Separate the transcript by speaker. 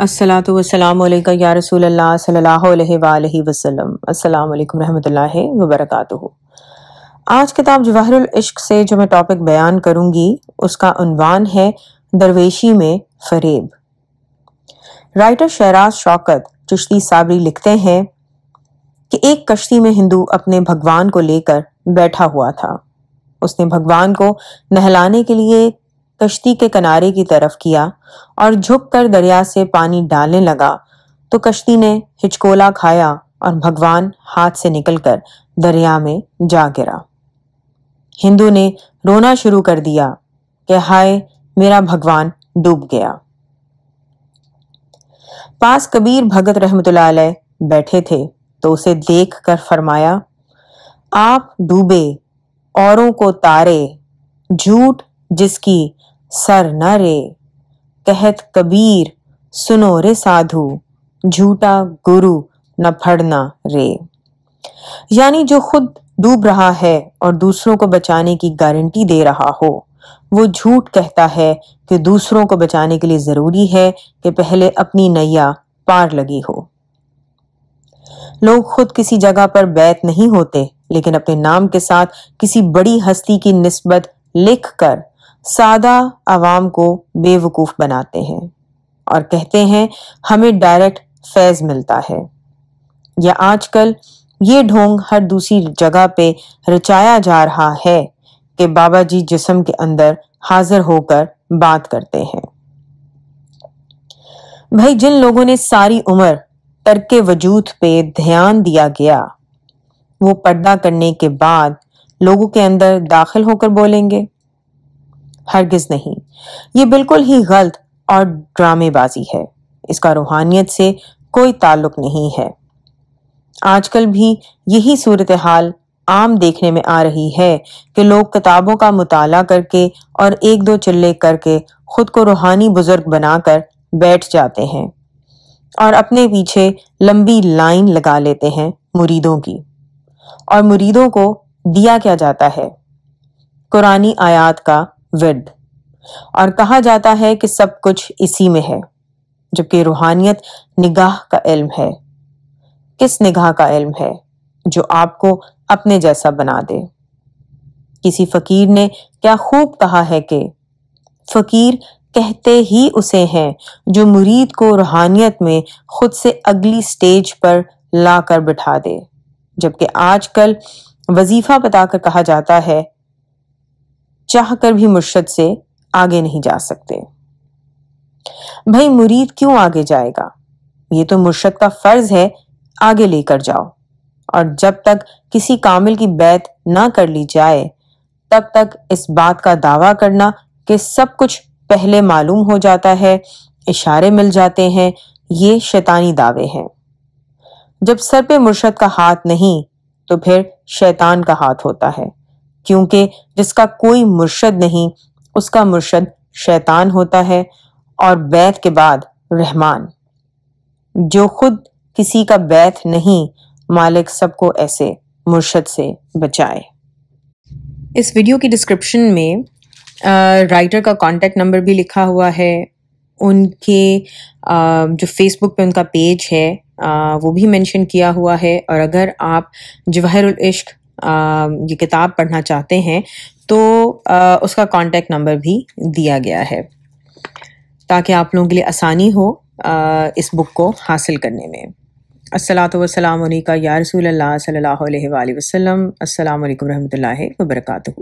Speaker 1: الصلاۃ والسلام علیکہ یا رسول اللہ صلی اللہ علیہ وآلہ وسلم۔ السلام علیکم رحمۃ اللہ وبرکاتہ۔ آج کتاب جواہر العشق سے جو میں ٹاپک بیان کروں گی اس کا عنوان ہے درویشی میں فریب۔ رائٹر شہراز شوکت چشتی صابری لکھتے ہیں کہ ایک کشتی میں ہندو اپنے بھگوان کو لے کر بیٹھا ہوا تھا۔ اس نے بھگوان کو نہلانے کے لیے کشتی کے کنارے کی طرف کیا اور جھک کر دریا سے پانی ڈالنے لگا تو کشتی نے ہچکولا کھایا اور بھگوان ہاتھ سے نکل کر دریا میں جا گرا۔ ہندو نے رونا شروع کر دیا کہ ہائے میرا بھگوان ڈوب گیا۔ پاس کبیر بھگت رحمۃ اللہ علیہ بیٹھے تھے تو اسے دیکھ کر فرمایا، آپ ڈوبے اوروں کو تارے، جھوٹ جس کی سر نہ رے، کہت کبیر سنو رے سادھو، جھوٹا گرو نہ پھڑنا رے۔ یعنی جو خود ڈوب رہا ہے اور دوسروں کو بچانے کی گارنٹی دے رہا ہو وہ جھوٹ کہتا ہے کہ دوسروں کو بچانے کے لیے ضروری ہے کہ پہلے اپنی نیا پار لگی ہو۔ لوگ خود کسی جگہ پر بیعت نہیں ہوتے لیکن اپنے نام کے ساتھ کسی بڑی ہستی کی نسبت لکھ کر سادہ عوام کو بے وقوف بناتے ہیں اور کہتے ہیں ہمیں ڈائریکٹ فیض ملتا ہے۔ یا آج کل یہ ڈھونگ ہر دوسری جگہ پہ رچایا جا رہا ہے کہ بابا جی جسم کے اندر حاضر ہو کر بات کرتے ہیں۔ بھائی جن لوگوں نے ساری عمر ترک وجود پہ دھیان دیا گیا وہ پردہ کرنے کے بعد لوگوں کے اندر داخل ہو کر بولیں گے؟ ہرگز نہیں۔ یہ بالکل ہی غلط اور ڈرامے بازی ہے۔ اس کا روحانیت سے کوئی تعلق نہیں ہے۔ آج کل بھی یہی صورتحال عام دیکھنے میں آ رہی ہے کہ لوگ کتابوں کا مطالعہ کر کے اور ایک دو چلے کر کے خود کو روحانی بزرگ بنا کر بیٹھ جاتے ہیں اور اپنے پیچھے لمبی لائن لگا لیتے ہیں مریدوں کی، اور مریدوں کو دیا کیا جاتا ہے؟ قرآنی آیات کا ورد، اور کہا جاتا ہے کہ سب کچھ اسی میں ہے، جبکہ روحانیت نگاہ کا علم ہے۔ کس نگاہ کا علم ہے؟ جو آپ کو اپنے جیسا بنا دے۔ کسی فقیر نے کیا خوب کہا ہے کہ فقیر کہتے ہی اسے ہیں جو مرید کو روحانیت میں خود سے اگلی سٹیج پر لا کر بٹھا دے، جبکہ آج کل وظیفہ بتا کر کہا جاتا ہے چاہ کر بھی مرشد سے آگے نہیں جا سکتے۔ بھائی مرید کیوں آگے جائے گا؟ یہ تو مرشد کا فرض ہے آگے لے کر جاؤ، اور جب تک کسی کامل کی بیعت نہ کر لی جائے تب تک اس بات کا دعویٰ کرنا کہ سب کچھ پہلے معلوم ہو جاتا ہے، اشارے مل جاتے ہیں، یہ شیطانی دعوے ہیں۔ جب سر پہ مرشد کا ہاتھ نہیں تو پھر شیطان کا ہاتھ ہوتا ہے، کیونکہ جس کا کوئی مرشد نہیں اس کا مرشد شیطان ہوتا ہے، اور بیعت کے بعد رحمان۔ جو خود کسی کا بیعت نہیں، مالک سب کو ایسے مرشد سے بچائے۔ اس ویڈیو کی ڈسکرپشن میں رائٹر کا کانٹیکٹ نمبر بھی لکھا ہوا ہے، ان کے جو فیس بک پہ ان کا پیج ہے وہ بھی مینشن کیا ہوا ہے، اور اگر آپ جواہر العشق یہ کتاب پڑھنا چاہتے ہیں تو اس کا کانٹیکٹ نمبر بھی دیا گیا ہے تاکہ آپ لوگوں کے لیے آسانی ہو اس بک کو حاصل کرنے میں۔ الصلاۃ والسلام علیکہ یا رسول اللہ صلی اللہ علیہ وآلہ وسلم۔ السلام علیکم رحمۃ اللہ وبرکاتہ۔